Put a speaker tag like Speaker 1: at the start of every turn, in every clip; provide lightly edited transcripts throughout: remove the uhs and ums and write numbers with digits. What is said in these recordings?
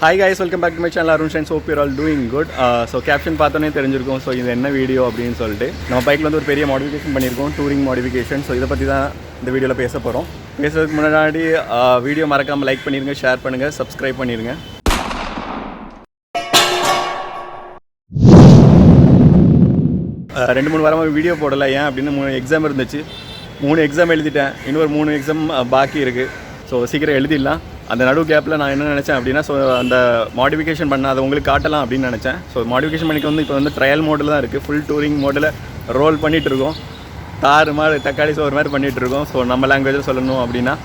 Speaker 1: Hi guys, welcome back to my channel Arun Shines. Hope you're all doing good. So caption பார்த்தோன்னே தெரிஞ்சிருக்கும். So இது என்ன video அப்படின்னு சொல்லிட்டு நம்ம பைக்கில் வந்து ஒரு பெரிய மாடிஃபிகேஷன் பண்ணியிருக்கோம், டூரிங் மாடிஃபிகேஷன். ஸோ இதை பற்றி தான் இந்த வீடியோவில் பேச போகிறோம். பேசுறதுக்கு முன்னாடி வீடியோ மறக்காமல் லைக் பண்ணிடுங்க, ஷேர் பண்ணுங்கள், சப்ஸ்கிரைப் பண்ணிடுங்க. ரெண்டு மூணு வாரமாக வீடியோ போடலை. ஏன் அப்படின்னு 3 எக்ஸாம் இருந்துச்சு. 3 எக்ஸாம் எழுதிட்டேன். இன்னொரு 3 எக்ஸாம் பாக்கி இருக்குது. ஸோ சீக்கிரம் எழுதிடலாம். அந்த நடு கேப்பில் நான் என்ன நினச்சேன் அப்படின்னா, ஸோ அந்த மாடிஃபிகேஷன் பண்ண அதை உங்களுக்கு காட்டலாம் அப்படின்னு நினச்சேன். ஸோ மாடிஃபிகேஷன் பண்ணிக்க வந்து இப்போ வந்து ட்ரையல் மோடில் தான் இருக்குது. ஃபுல் டூரிங் மோடில் ரோல் பண்ணிகிட்ருக்கோம். தாறு மாதிரி தக்காளி சோறு மாதிரி பண்ணிகிட்ருக்கோம். ஸோ நம்ம லாங்குவேஜில் சொல்லணும் அப்படின்னா,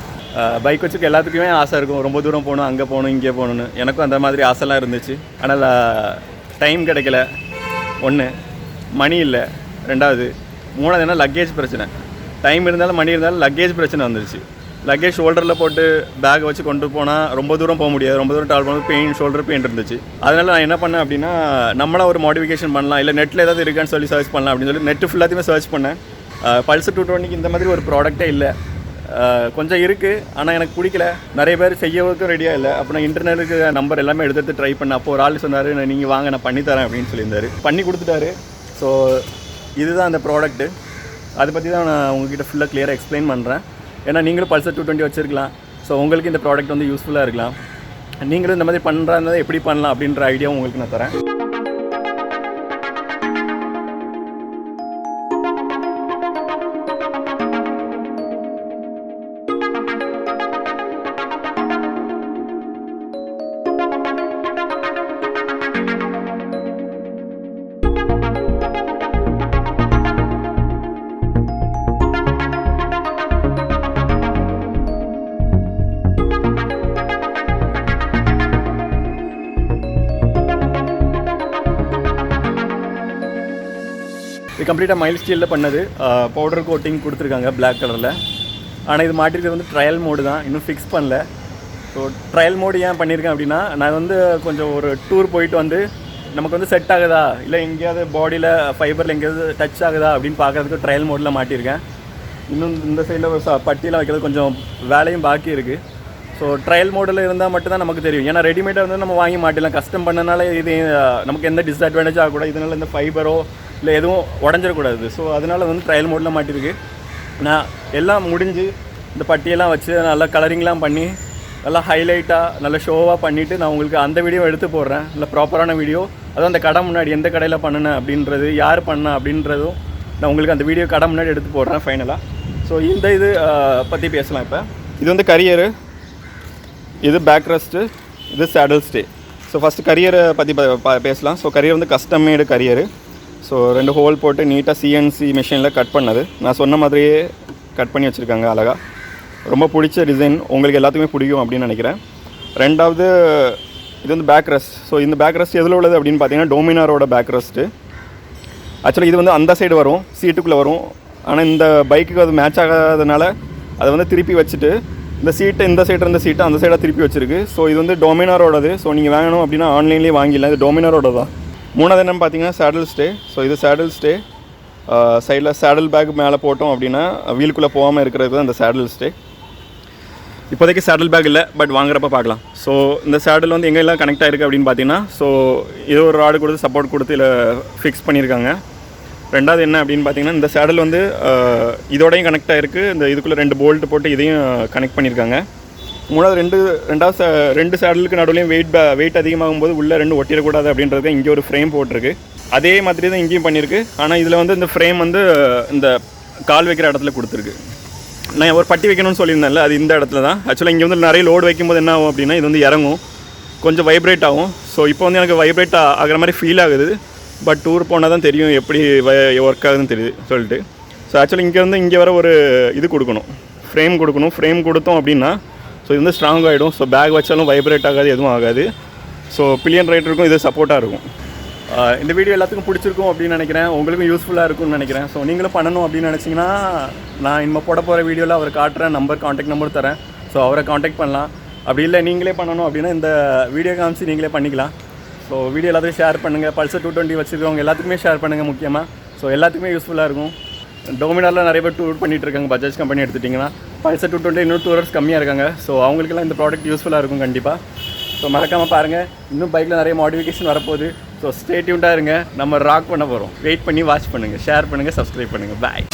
Speaker 1: பைக் வச்சுக்க எல்லாத்துக்குமே ஆசை இருக்கும். ரொம்ப தூரம் போகணும், அங்கே போகணும், இங்கே போகணுன்னு. எனக்கும் அந்த மாதிரி ஆசைலாம் இருந்துச்சு. ஆனால் டைம் கிடைக்கல. 1 மணி இல்லை, 2வது 3வது என்ன லக்கேஜ் பிரச்சனை. டைம் இருந்தாலும் மணி இருந்தாலும் லக்கேஜ் பிரச்சனை வந்துருச்சு. லக்கேஜ் ஷோல்டரில் போட்டு பேக்கை வச்சு கொண்டு போனால் ரொம்ப தூரம் போக முடியாது. ரொம்ப தூரம் ட்ராவல் பண்ணும்போது பெயின், ஷோல்டர் பெயின் இருந்துச்சு. அதனால் நான் என்ன பண்ணேன் அப்படின்னா, நம்மளாக ஒரு மாடிஃபிகேஷன் பண்ணலாம், இல்லை நெட்டில் ஏதாவது இருக்கான்னு சொல்லி சர்ச் பண்ணலாம் அப்படின்னு சொல்லி நெட்டு ஃபுல்லாத்தையுமே சர்ச் பண்ணேன். பல்சர் 220 இந்த மாதிரி ஒரு ப்ராடக்டே இல்லை. கொஞ்சம் இருக்குது, ஆனால் எனக்கு பிடிக்கல. நிறைய பேர் செய்யறதுக்கும் ரெடியாக இல்லை. அப்போ நான் இன்டர்நெட்டுக்கு நம்பர் எல்லாமே எடுத்து ட்ரை பண்ணேன். அப்போ ஒரு ஆள் சொன்னார், நீங்கள் வாங்க நான் பண்ணித்தரேன் அப்படின்னு சொல்லியிருந்தார். பண்ணி கொடுத்துட்டாரு. ஸோ இதுதான் அந்த ப்ராடக்ட்டு. அதை பற்றி தான் நான் உங்கள்கிட்ட ஃபுல்லாக கிளியராக எக்ஸ்பிளைன் பண்ணுறேன். ஏன்னா நீங்களும் பல்சர் 220 வச்சுருக்கலாம். ஸோ உங்களுக்கு இந்த ப்ராடக்ட் வந்து யூஸ்ஃபுல்லாக இருக்கலாம். நீங்களும் இந்த மாதிரி பண்ணுறதா எப்படி பண்ணலாம் அப்படின்ற ஐடியாவும் உங்களுக்கு நான் தரேன். இது கம்ப்ளீட்டாக மைல் ஸ்டீலில் பண்ணது. பவுடர் கோட்டிங் கொடுத்துருக்காங்க பிளாக் கலரில். ஆனால் இது மாட்டிருக்கிறது வந்து ட்ரையல் மோடு தான், இன்னும் ஃபிக்ஸ் பண்ணல. ஸோ ட்ரையல் மோடு ஏன் பண்ணியிருக்கேன் அப்படின்னா, நான் வந்து கொஞ்சம் ஒரு டூர் போயிட்டு வந்து நமக்கு வந்து செட் ஆகுதா, இல்லை எங்கேயாவது பாடியில் ஃபைபரில் எங்கேயாவது டச் ஆகுதா அப்படின்னு பார்க்குறதுக்கு ட்ரையல் மோடில் மாட்டியிருக்கேன். இன்னும் இந்த சைடில் பட்டியில் வைக்கிறது கொஞ்சம் வேலையும் பாக்கி இருக்குது. ஸோ ட்ரையல் மோடில் இருந்தால் மட்டும்தான் நமக்கு தெரியும். ஏன்னா ரெடிமேடாக வந்து நம்ம வாங்கி மாட்டிடலாம். கஸ்டம் பண்ணனால இது நமக்கு எந்த டிஸ்அட்வான்டேஜ் ஆகக்கூடாது. இதனால் இந்த ஃபைபரோ இல்லை எதுவும் உடஞ்சிடக்கூடாது. ஸோ அதனால் வந்து ட்ரையல் மோடில் மாட்டிருக்கு. நான் எல்லாம் முடிஞ்சு இந்த பட்டியெல்லாம் வச்சு நல்லா கலரிங்லாம் பண்ணி நல்லா ஹைலைட்டாக நல்லா ஷோவாக பண்ணிவிட்டு நான் உங்களுக்கு அந்த வீடியோ எடுத்து போடுறேன். இல்லை ப்ராப்பரான வீடியோ. அதுவும் அந்த கடை முன்னாடி எந்த கடையில் பண்ணினேன் அப்படின்றது, யார் பண்ண அப்படின்றதும் நான் உங்களுக்கு அந்த வீடியோ கடை முன்னாடி எடுத்து போடுறேன் ஃபைனலாக. ஸோ இந்த இது பற்றி பேசலாம். இப்போ இது வந்து கரியரு, இது பேக் ரெஸ்ட்டு, இது சேடல் ஸ்டே. ஸோ ஃபஸ்ட்டு கரியரை பற்றி பேசலாம். ஸோ கரியர் வந்து கஸ்டம் மேடு கரியரு. ஸோ 2 ஹோல் போட்டு நீட்டாக சிஎன்சி மிஷினில் கட் பண்ணது. நான் சொன்ன மாதிரியே கட் பண்ணி வச்சுருக்காங்க அழகாக. ரொம்ப பிடிச்ச டிசைன், உங்களுக்கு எல்லாத்துக்குமே பிடிக்கும் அப்படின்னு நினைக்கிறேன். 2வது இது வந்து பேக் ரெஸ்ட். ஸோ இந்த பேக் ரெஸ்ட் எதில் உள்ளது அப்படின்னு பார்த்தீங்கன்னா டோமினாரோட பேக் ரெஸ்ட்டு. ஆக்சுவலி இது வந்து அந்த சைடு வரும், சீட்டுக்குள்ளே வரும். ஆனால் இந்த பைக்குக்கு அது மேட்ச் ஆகாதனால அதை வந்து திருப்பி வச்சுட்டு இந்த சீட்டை இந்த சைடு இருந்த சீட்டை அந்த சைடாக திருப்பி வச்சுருக்கு. ஸோ இது வந்து டோமினாரோடது. ஸோ நீங்கள் வாங்கணும் அப்படின்னா ஆன்லைன்லேயே வாங்கிடலாம். இது டோமினாரோட தான். 3வது என்னென்னு பார்த்தீங்கன்னா சேடல் ஸ்டே. ஸோ இது சேடல் ஸ்டே. சைடில் சேடல் பேக் மேலே போட்டோம் அப்படின்னா வீலுக்குள்ளே போகாமல் இருக்கிறது தான் இந்த சேடல் ஸ்டே. இப்போதைக்கு சேடல் பேக் இல்லை, பட் வாங்குறப்ப பார்க்கலாம். ஸோ இந்த சேடல் வந்து எங்கெல்லாம் கனெக்ட் ஆகிருக்கு அப்படின்னு பார்த்தீங்கன்னா, ஸோ இது ஒரு ராடு கொடுத்து சப்போர்ட் கொடுத்து இதில் ஃபிக்ஸ் பண்ணியிருக்காங்க. 2வது என்ன அப்படின்னு பார்த்தீங்கன்னா, இந்த சேடல் வந்து இதோடையும் கனெக்ட் ஆகிருக்கு. இந்த இதுக்குள்ளே 2 போல்ட்டு போட்டு இதையும் கனெக்ட் பண்ணியிருக்காங்க. 3வது 2 சேடலுக்கு நடுவுலையும் வெயிட் அதிகமாகும் போது உள்ளே 2 ஒட்டிடக்கூடாது அப்படின்றது இங்கே ஒரு ஃப்ரேம் போட்டிருக்கு. அதே மாதிரி தான் இங்கேயும் பண்ணியிருக்கு. ஆனால் இதில் வந்து இந்த ஃப்ரேம் வந்து இந்த கால் வைக்கிற இடத்துல கொடுத்துருக்கு. நான் ஒரு பட்டி வைக்கணும்னு சொல்லியிருந்தேன்ல, அது இந்த இடத்துல தான். ஆக்சுவலாக இங்கே வந்து நிறைய லோடு வைக்கும்போது என்ன ஆகும் அப்படின்னா, இது வந்து இறங்கும், கொஞ்சம் வைப்ரேட் ஆகும். ஸோ இப்போ வந்து எனக்கு வைப்ரேட் ஆகிற மாதிரி ஃபீல் ஆகுது. பட் டூர் போனால் தான் தெரியும் எப்படி ஒர்க் ஆகுதுன்னு தெரியுது சொல்லிட்டு. ஸோ ஆக்சுவலி இங்கே வர ஒரு இது கொடுக்கணும், ஃப்ரேம் கொடுக்கணும். ஃப்ரேம் கொடுத்தோம் அப்படின்னா ஸோ இது வந்து ஸ்ட்ராங் ஆகிடும். ஸோ பேக் வச்சாலும் வைப்ரேட் ஆகாது, எதுவும் ஆகாது. ஸோ பில்லியன் ரைடருக்கும் இது சப்போர்ட்டாக இருக்கும். இந்த வீடியோ எல்லாத்துக்கும் பிடிச்சிருக்கும் அப்படின்னு நினைக்கிறேன். உங்களுக்கும் யூஸ்ஃபுல்லாக இருக்கும்னு நினைக்கிறேன். ஸோ நீங்களும் பண்ணணும் அப்படின்னு நினச்சிங்கன்னா, நான் இனிமேல் போட போகிற வீடியோவில் அவர் காட்டுறேன், கான்டாக்ட் நம்பர் தரேன். ஸோ அவரை கான்டாக்ட் பண்ணலாம். அப்படி இல்லை நீங்களே பண்ணணும் அப்படின்னா இந்த வீடியோ காமிச்சு நீங்களே பண்ணிக்கலாம். ஸோ வீடியோ எல்லாத்தையும் ஷேர் பண்ணுங்கள். பல்சர் 220 வச்சுருக்கவங்க எல்லாத்துக்குமே ஷேர் பண்ணுங்கள் முக்கியமாக. ஸோ எல்லாத்துக்குமே யூஸ்ஃபுல்லாக இருக்கும். டோமினாரில் நிறைய பேர் டூர் பண்ணிகிட்டு இருக்காங்க. பஜாஜ் கம்பெனி எடுத்துட்டிங்கன்னா பல்சர் 220 இன்னும் 2 hours கம்மியாக இருக்காங்க. ஸோ அவங்களுக்கெல்லாம் இந்த ப்ராடக்ட் யூஸ்ஃபுல்லாக இருக்கும் கண்டிப்பாக. ஸோ ஸோ மறக்காமல் பாருங்கள், இன்னும் பைக்கில் நிறைய மாடிஃபிகேஷன் வரப்போகுது. ஸோ ஸ்டே டியூன்டாக இருங்க, நம்ம ராக் பண்ண போகிறோம். வெயிட் பண்ணி வாட்ச் பண்ணுங்கள், ஷேர் பண்ணுங்கள், சப்ஸ்கிரைப் பண்ணுங்கள். பாய்.